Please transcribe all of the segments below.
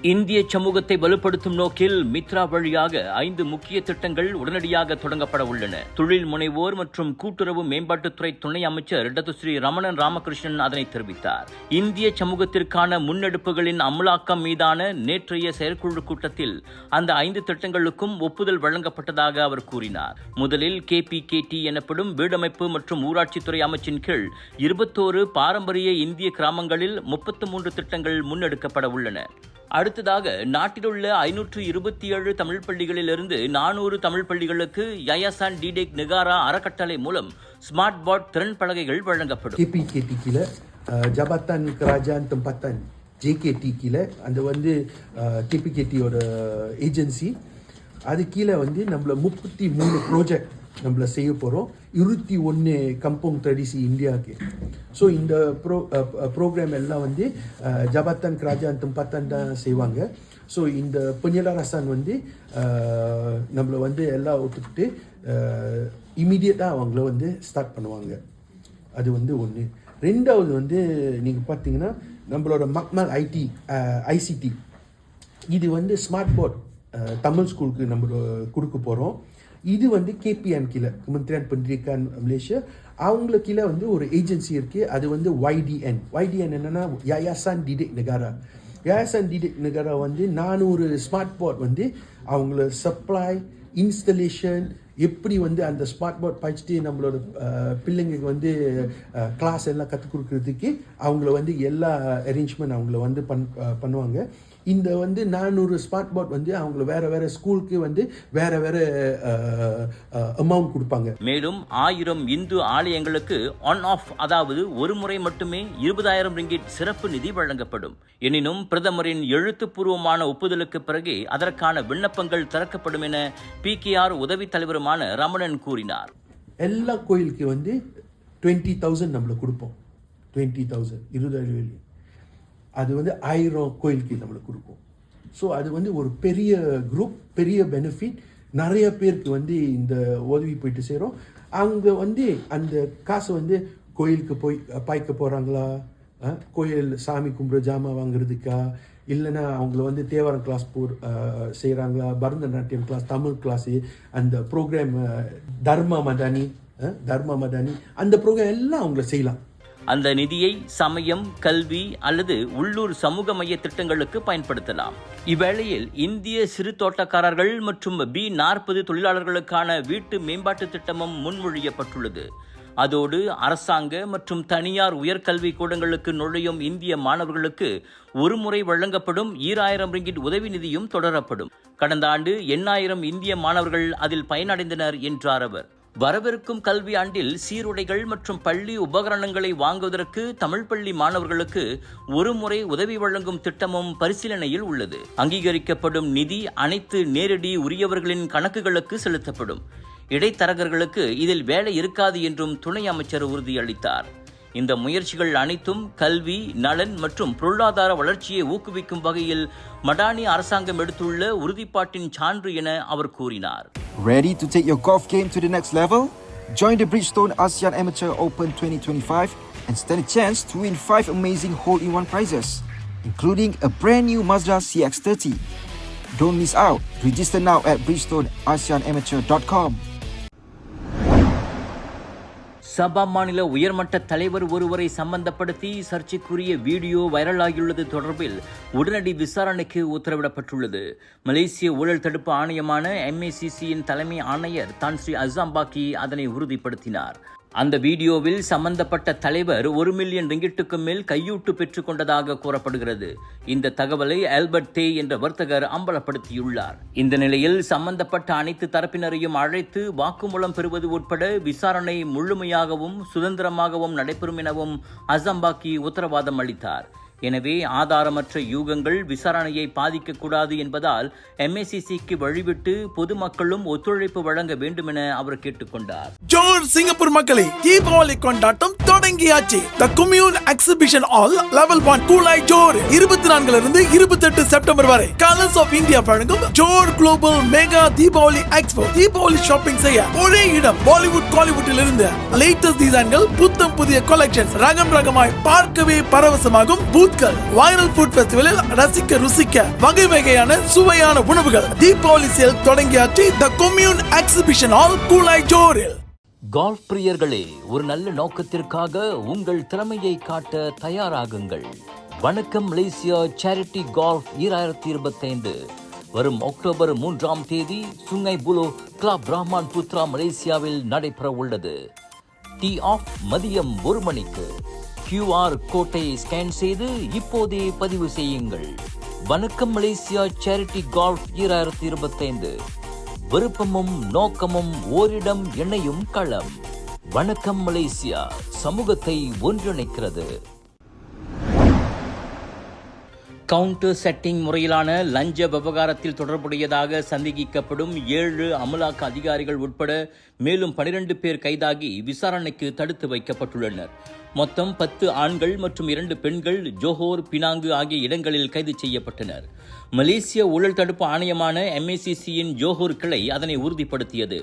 இந்திய சமூகத்தை வலுப்படுத்தும் நோக்கில் மித்ரா வழியாக 5 முக்கிய திட்டங்கள் உடனடியாக தொடங்கப்பட உள்ளன. தொழில் முனைவோர் மற்றும் கூட்டுறவு மேம்பாட்டுத்துறை துணை அமைச்சர் டத்துஸ்ரீ ரமணன் ராமகிருஷ்ணன் அதனை தெரிவித்தார். இந்திய சமூகத்திற்கான முன்னெடுப்புகளின் அமலாக்கம் மீதான நேற்றைய செயற்குழு கூட்டத்தில் அந்த 5 திட்டங்களுக்கும் ஒப்புதல் வழங்கப்பட்டதாக அவர் கூறினார். முதலில் KPKT எனப்படும் வீடமைப்பு மற்றும் ஊராட்சித்துறை அமைச்சின் கீழ் 21 பாரம்பரிய இந்திய கிராமங்களில் 33 திட்டங்கள் முன்னெடுக்கப்பட உள்ளன. அடுத்ததாக நாட்டிலுள்ள 527 தமிழ் பள்ளிகளிலிருந்து 400 தமிழ் பள்ளிகளுக்கு யாயாசான் டிடெக் நெகாரா அறக்கட்டளை மூலம் ஸ்மார்ட் போர்ட் திறன் பலகைகள் வழங்கப்படும். KPKT கீழே ஜபத்தான் கராஜான் tempatan JKT கீழே அந்த KPKTயோட ஏஜென்சி அது கீழே நம்மள 33 ப்ராஜெக்ட் நம்மள செய்ய போகிறோம். 21 கம்போங் ட்ரெடிசி இந்தியாவுக்கு. ஸோ இந்த ப்ரோக்ராம் எல்லாம் ஜபத்தான் கராஜான் tempatan தான் செய்வாங்க. ஸோ இந்த பெஞ்சலாரசான் நம்மளை எல்லாம் ஒத்துக்கிட்டு இமீடியட்டாக அவங்கள ஸ்டார்ட் பண்ணுவாங்க. அது ஒன்று. ரெண்டாவது நீங்கள் பார்த்தீங்கன்னா நம்மளோட மக்மல் ICT இது ஸ்மார்ட் போர்ட் தமிழ் ஸ்கூலுக்கு நம்ம கொடுக்க போகிறோம். இது KPM கீழே கெமென்ட்ரியன் பென்டிரிக்கான் மலேசியா அவங்கள கீழே ஒரு ஏஜென்சி இருக்குது. அது YDN என்னென்னா யாயாசான் டிடெக் நெகாரா. யாயாசான் டிடெக் நெகாரா 400 ஸ்மார்ட் போர்ட் அவங்கள சப்ளை இன்ஸ்டலேஷன் எப்படி அந்த ஸ்மார்ட் போர்ட் படிச்சுட்டு நம்மளோட பிள்ளைங்களுக்கு கிளாஸ் எல்லாம் கற்றுக் கொடுக்கறதுக்கு அவங்கள எல்லா அரேஞ்ச்மெண்ட் அவங்கள பண்ணுவாங்க. இந்த 400 ஸ்மார்ட் போர்ட் அவங்கள வேற ஸ்கூலுக்கு வேற அமௌண்ட் கொடுப்பாங்க. மேலும் 1000 இந்து ஆலயங்களுக்கு ஆன் ஆஃப் அதாவது ஒரு முறை மட்டுமே 20,000 ரிங்கிட் சிறப்பு நிதி வழங்கப்படும். எனினும் பிரதமரின் எழுத்துப்பூர்வமான ஒப்புதலுக்கு பிறகு அதற்கான விண்ணப்பங்கள் திறக்கப்படும் என PKR உதவி தலைவருமான ரமணன் கூறினார். எல்லா கோயிலுக்கு 20,000 நம்மள கொடுப்போம். 20,000 20,000 அது 1000 கோயிலுக்கு நம்மளுக்கு கொடுக்கும். ஸோ அது ஒரு பெரிய குரூப், பெரிய பெனிஃபிட். நிறைய பேருக்கு இந்த உதவி போயிட்டு சேரும். அங்கே அந்த காசு கோயிலுக்கு போய் பாய்க்க போகிறாங்களா, கோயில் சாமி கும்பிட்ற ஜாமா வாங்குறதுக்கா, இல்லைன்னா அவங்கள தேவாரம் கிளாஸ் செய்கிறாங்களா, பரதநாட்டியம் கிளாஸ், தமிழ் கிளாஸு, அந்த ப்ரோக்ராம் தர்மா மதானி அந்த ப்ரோக்ராம் எல்லாம் அவங்கள செய்யலாம். அந்த நிதியை சமயம், கல்வி அல்லது உள்ளூர் சமூக மைய திட்டங்களுக்கு பயன்படுத்தலாம். இவ்வேளையில் இந்திய சிறு தோட்டக்காரர்கள் மற்றும் B40 தொழிலாளர்களுக்கான வீட்டு மேம்பாட்டு திட்டமும் முன்மொழியப்பட்டுள்ளது. அதோடு அரசாங்க மற்றும் தனியார் உயர்கல்வி கூடங்களுக்கு நுழையும் இந்திய மாணவர்களுக்கு ஒரு முறை வழங்கப்படும் 2000 ரிங்கிட் உதவி நிதியும் தொடரப்படும். கடந்த ஆண்டு 8000 இந்திய மாணவர்கள் அதில் பயனடைந்தனர் என்றார் அவர். வரவிருக்கும் கல்வி ஆண்டில் சீருடைகள் மற்றும் பள்ளி உபகரணங்களை வாங்குவதற்கு தமிழ் பள்ளி மாணவர்களுக்கு ஒரு முறை உதவி வழங்கும் திட்டமும் பரிசீலனையில் உள்ளது. அங்கீகரிக்கப்படும் நிதி அனைத்து நேரடி உரியவர்களின் கணக்குகளுக்கு செலுத்தப்படும். இடைத்தரகர்களுக்கு இதில் வேலை இருக்காது என்றும் துணை அமைச்சர் உறுதியளித்தார். இந்த முயற்சிகள் அனைத்தும் கல்வி, நலன் மற்றும் பொருளாதார வளர்ச்சியை ஊக்குவிக்கும் வகையில் மடானி அரசாங்கம் எடுத்துள்ள உறுதிப்பாட்டின் சான்று என அவர் கூறினார். Ready to take your golf game to the next level? Join the Bridgestone ASEAN Amateur Open 2025 and stand a chance to win 5 amazing hole-in-one prizes, including a brand new Mazda CX-30. Don't miss out. Register now at bridgestoneasianamateur.com. சபா மாநில உயர்மட்ட தலைவர் ஒருவரை சம்பந்தப்படுத்தி சர்ச்சைக்குரிய video வைரலாகியுள்ளது தொடர்பில் உடனடி விசாரணைக்கு உத்தரவிடப்பட்டுள்ளது. மலேசிய ஊழல் தடுப்பு ஆணையமான MACCயின் தலைமை ஆணையர் தான் ஸ்ரீ அசாம்பாக்கி அதனை உறுதிப்படுத்தினார். அந்த வீடியோவில் சம்பந்தப்பட்ட தலைவர் 1 மில்லியன் ரிங்கிட்டுக்கு மேல் கையூட்டு பெற்றுக் கொண்டதாக கூறப்படுகிறது. இந்த தகவலை ஆல்பர்ட் தே என்ற வர்த்தகர் அம்பலப்படுத்தியுள்ளார். இந்த நிலையில் சம்பந்தப்பட்ட அனைத்து தரப்பினரையும் அழைத்து வாக்குமூலம் பெறுவது உட்பட விசாரணை முழுமையாகவும் சுதந்திரமாகவும் நடைபெறும் எனவும் அசாம்பாக்கி உத்தரவாதம் அளித்தார். எனவே ஆதாரமற்ற யூகங்கள் விசாரணையை பாதிக்கக்கூடாது என்பதால் MACCக்கு வழிவிட்டு பொதுமக்களும் ஒத்துழைப்பு வழங்க வேண்டும் என அவர் கேட்டுக்கொண்டார். ஜோர் சிங்கப்பூர் மக்களே, தீபாவளி கொண்டாட்டம் தொடங்கி தொடங்கியாச்சு. The Commune Exhibition Hall Level 1 Kulai Johor 24 இருந்து 28 செப்டம்பர் வரை கலர்ஸ் ஆஃப் இந்தியா வழங்கும் Johor global mega Deepavali expo. Deepavali shopping செய்ய ஒரே இடம். பாலிவுட் காலிவுட்டில் இருந்து லேட்டஸ்ட் டிசைன்கள், புத்தம் புதிய கலெக்ஷன்ஸ், ரகம் ரகமாய் பார்க்கவே பரவசமாகும் பூத்கள், வைரல் ஃபுட் ஃபெஸ்டிவலில் ரசிக்க ருசிக்க வகை வகையான சுவையான உணவுகள். தீபாவளி சேல் தொடங்கியாச்சு. The Commune exhibition hall Kulai ஜோரில். கால்ஃப் பிரியர்களே, ஒரு நல்ல நோக்கத்திற்காக உங்கள் திறமையை காட்ட தயாராகுங்கள். வணக்கம் மலேசியா சேரிட்டி கால்ஃப் 2025 வரும் அக்டோபர் 3ஆம் தேதி Sungai Buloh club Rahman Putra மலேசியாவில் நடைபெற உள்ளது. டீ ஆஃப் மதியம் 1 மணிக்கு. QR கோட்டை ஸ்கேன் செய்து இப்போதே பதிவு செய்யுங்கள். வணக்கம் மலேசியா சேரிட்டி கால்ஃப் 2025 விருப்பமும் நோக்கமும் ஓரிடம் இணையும் களம். வணக்கம் மலேசியா, சமூகத்தை ஒன்றிணைக்கிறது. கவுண்டர் செட்டிங் முறையிலான லஞ்ச விவகாரத்தில் தொடர்புடையதாக சந்தேகிக்கப்படும் 7 அமலாக்க அதிகாரிகள் உட்பட மேலும் 12 பேர் கைதாகி விசாரணைக்கு தடுத்து வைக்கப்பட்டுள்ளனர். மொத்தம் 10 ஆண்கள் மற்றும் 2 பெண்கள் ஜோஹோர், பினாங்கு ஆகிய இடங்களில் கைது செய்யப்பட்டனர். மலேசிய ஊழல் தடுப்பு ஆணையமான MACCயின் ஜோஹோர் கிளை அதனை உறுதிப்படுத்தியது.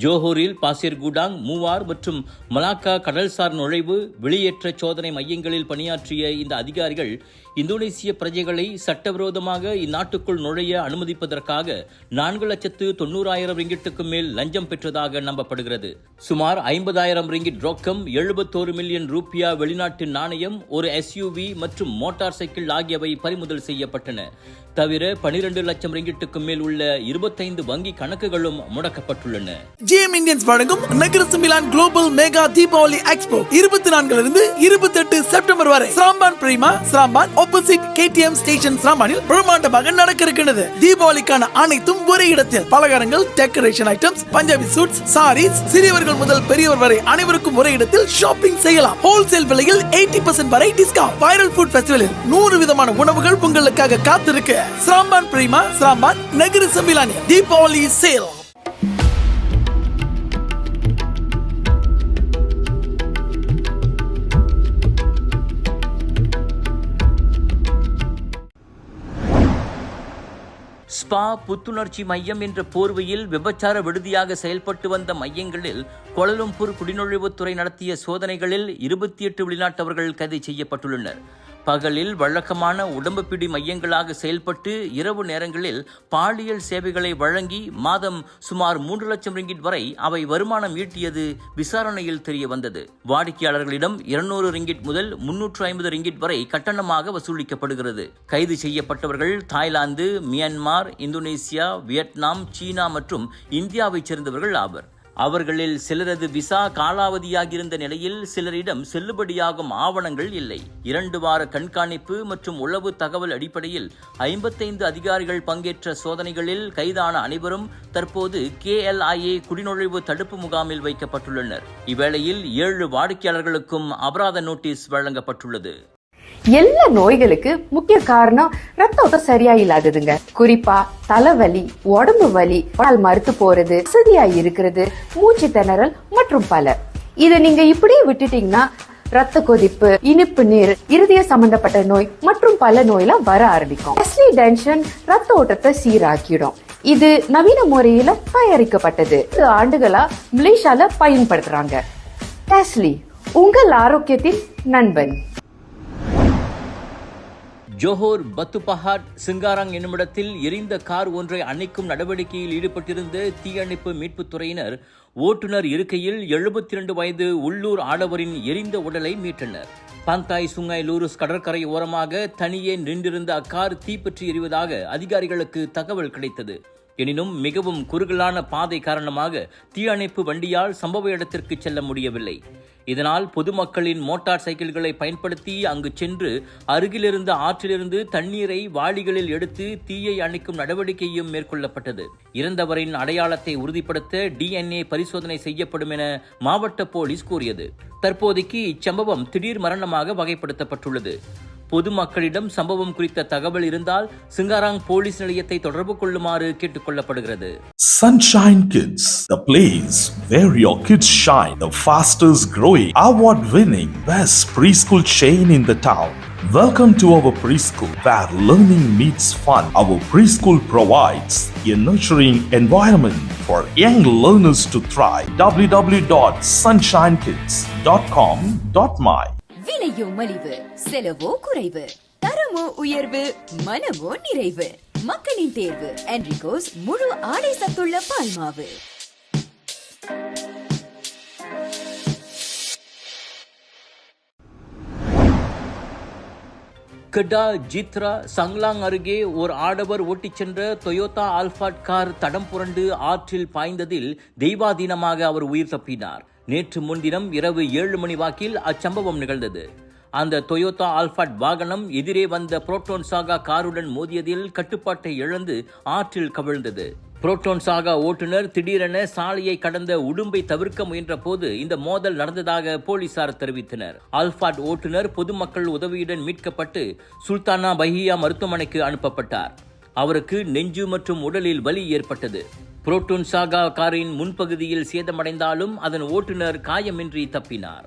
ஜோஹோரில் பாசிர் குடாங், மூவார் மற்றும் மலாக்கா கடல்சார் நுழைவு வெளியேற்ற சோதனை மையங்களில் பணியாற்றிய இந்த அதிகாரிகள் இந்தோனேசிய பிரஜைகளை சட்டவிரோதமாக இந்நாட்டுக்குள் நுழைய அனுமதிப்பதற்காக 4,90,000 ரிங்கிட்டுக்கு மேல் லஞ்சம் பெற்றதாக நம்பப்படுகிறது. சுமார் 50,000 ரிங்கிட் ரொக்கம், 71 மில்லியன் ரூபியா வெளிநாட்டு நாணயம், ஒரு SUV மற்றும் மோட்டார் சைக்கிள் ஆகியவை பறிமுதல் செய்யப்பட்டன. தவிர 12 லட்சம் ரிங்கிட்டுக்கு மேல் உள்ள 25 வங்கி கணக்குகளும் முடக்கப்பட்டுள்ளன. ஜிஎம் இந்தியன்ஸ் வழங்கும் நகரசு மிலான் குளோபல் மெகா தீபாவளி எக்ஸ்போ 24 இருந்து 28 செப்டம்பர் வரை Seremban Prima, Seremban opposite KTM station ஸ்ராம்பானில் பிரம்மாண்டமாக நடக்க இருக்கிறது. தீபாவளிக்கான அனைத்தும் ஒரே இடத்தில். பலகாரங்கள், decoration items, Punjabi suits, saris, சிறியவர்கள் முதல் பெரியவர் வரை அனைவருக்கும் ஒரே இடத்தில் ஷாப்பிங் செய்யலாம். ஹோல்சேல் விலையில் 80% வரை டிஸ்கவுண்ட். வைரல் ஃபுட் ஃபெஸ்டிவலில் 100 விதமான உணவுகள் உங்களுக்காக காத்திருக்கு. ஸ்ராம்பான் பிரீமா, ஸ்ராம்பான் நகரசு மிலான் தீபாவளி சேல். ஸ்பா புத்துணர்ச்சி மையம் என்ற போர்வையில் விபச்சார விடுதியாக செயல்பட்டு வந்த மையங்களில் கோலாலம்பூர் குடிநுழைவுத்துறை நடத்திய சோதனைகளில் 28 வெளிநாட்டவர்கள் கைது செய்யப்பட்டுள்ளனர். பகலில் வழக்கமான உடம்பு பிடி மையங்களாக செயல்பட்டு இரவு நேரங்களில் பாலியல் சேவைகளை வழங்கி மாதம் சுமார் 3 லட்சம் ரிங்கிட் வரை அவை வருமானம் ஈட்டியது விசாரணையில் தெரிய வந்தது. வாடிக்கையாளர்களிடம் 200 ரிங்கிட் முதல் 350 ரிங்கிட் வரை கட்டணமாக வசூலிக்கப்படுகிறது. கைது செய்யப்பட்டவர்கள் தாய்லாந்து, மியான்மர், இந்தோனேசியா, வியட்நாம், சீனா மற்றும் இந்தியாவைச் சேர்ந்தவர்கள் ஆவர். அவர்களில் சிலரது விசா காலாவதியாகியிருந்த நிலையில் சிலரிடம் செல்லுபடியாகும் ஆவணங்கள் இல்லை. 2 வார கண்காணிப்பு மற்றும் உளவு தகவல் அடிப்படையில் 55 அதிகாரிகள் பங்கேற்ற சோதனைகளில் கைதான அனைவரும் தற்போது KLIA குடிநுழைவு தடுப்பு முகாமில் வைக்கப்பட்டுள்ளனர். இவ்வேளையில் 7 வாடிக்கையாளர்களுக்கும் அபராத நோட்டீஸ் வழங்கப்பட்டுள்ளது. எல்லா நோய்களுக்கு முக்கிய காரணம் ரத்த ஓட்டம் சரியா இல்லாததுங்க. குறிப்பா தலைவலி, உடம்பு வலி, பால் மறுத்து போறது, வசதியா இருக்கிறது, மூச்சு திணறல் மற்றும் பல. இத நீங்க இப்படியே விட்டுட்டீங்கன்னா ரத்த கொதிப்பு, இனிப்பு நீர், இருதய சம்பந்தப்பட்ட நோய் மற்றும் பல நோயெல்லாம் வர ஆரம்பிக்கும். டென்ஷன் ரத்த ஓட்டத்தை சீராக்கிடும். இது நவீன முறையில தயாரிக்கப்பட்டது. 10 ஆண்டுகளா மலேசியால பயன்படுத்துறாங்க. டெஸ்லி, உங்கள் ஆரோக்கியத்தின் நண்பன். ஜோஹோர் பத்துபஹாட் சிங்காராங் என்னுமிடத்தில் எரிந்த கார் ஒன்றை அணைக்கும் நடவடிக்கையில் ஈடுபட்டிருந்த தீயணைப்பு மீட்புத் துறையினர் ஓட்டுநர் இருக்கையில் 72 வயது உள்ளூர் ஆடவரின் எரிந்த உடலை மீட்டனர். பந்தாய் சுங்கை லூருஸ் கடற்கரை ஓரமாக தனியே நின்றிருந்த அக்கார் தீப்பற்றி எரிவதாக அதிகாரிகளுக்கு தகவல் கிடைத்தது. எனினும் மிகவும் குறுகலான பாதை காரணமாக தீயணைப்பு வண்டியால் சம்பவ இடத்திற்கு செல்ல முடியவில்லை. இதனால் பொதுமக்களின் மோட்டார் சைக்கிள்களை பயன்படுத்தி அங்கு சென்று அருகிலிருந்த ஆற்றிலிருந்து தண்ணீரை வாளிகளில் எடுத்து தீயை அணைக்கும் நடவடிக்கையும் மேற்கொள்ளப்பட்டது. இறந்தவரின் அடையாளத்தை உறுதிப்படுத்த DNA பரிசோதனை செய்யப்படும் என மாவட்ட போலீஸ் கூறியது. தற்போதைக்கு இச்சம்பவம் திடீர் மரணமாக வகைப்படுத்தப்பட்டுள்ளது. பொதுமக்களிடம் சம்பவம் குறித்த தகவல் இருந்தால் சிங்காராங் போலீஸ் நிலையத்தை தொடர்பு கொள்ளுமாறு கேட்டுக் கொள்ளப்படுகிறது. Sunshine Kids, the place where your kids shine, the fastest growing, award-winning, best preschool chain in the town. Welcome to our preschool, where learning meets fun. Our preschool provides a nurturing environment for young learners to thrive. www.sunshinekids.com.my விலையோ மலிவு, செலவோ குறைவு, தரமோ உயர்வு, மனமோ நிறைவு. மக்களின் தேர்வு என்ரிகோஸ் முழு ஆடை சத்துள்ள பால்மாவு. கெடா ஜித்ரா சங்லாங் அருகே ஒரு ஆடவர் ஓட்டிச் சென்ற டொயோட்டா ஆல்ஃபாட் கார் தடம் புரண்டு ஆற்றில் பாய்ந்ததில் தெய்வாதீனமாக அவர் உயிர் தப்பினார். நேற்று முன்தினம் இரவு 7 மணி வாக்கில் அச்சம்பவம் நிகழ்ந்தது. அந்த டொயோட்டா ஆல்ஃபாட் வாகனம் எதிரே வந்த புரோட்டோன் சாகா காருடன் மோதியதில் கட்டுப்பாட்டை இழந்து ஆற்றில் கவிழ்ந்தது. புரோட்டோன் சாகா ஓட்டுநர் திடீரென சாலையை கடந்த உடும்பை தவிர்க்க முயன்ற போது இந்த மோதல் நடந்ததாக போலீசார் தெரிவித்தனர். ஆல்ஃபாட் ஓட்டுநர் பொதுமக்கள் உதவியுடன் மீட்கப்பட்டு சுல்தானா பஹியா மருத்துவமனைக்கு அனுப்பப்பட்டார். அவருக்கு நெஞ்சு மற்றும் உடலில் வலி ஏற்பட்டது. புரோட்டோன் சாகா காரின் முன்பகுதியில் சேதமடைந்தாலும் அதன் ஓட்டுநர் காயமின்றி தப்பினார்.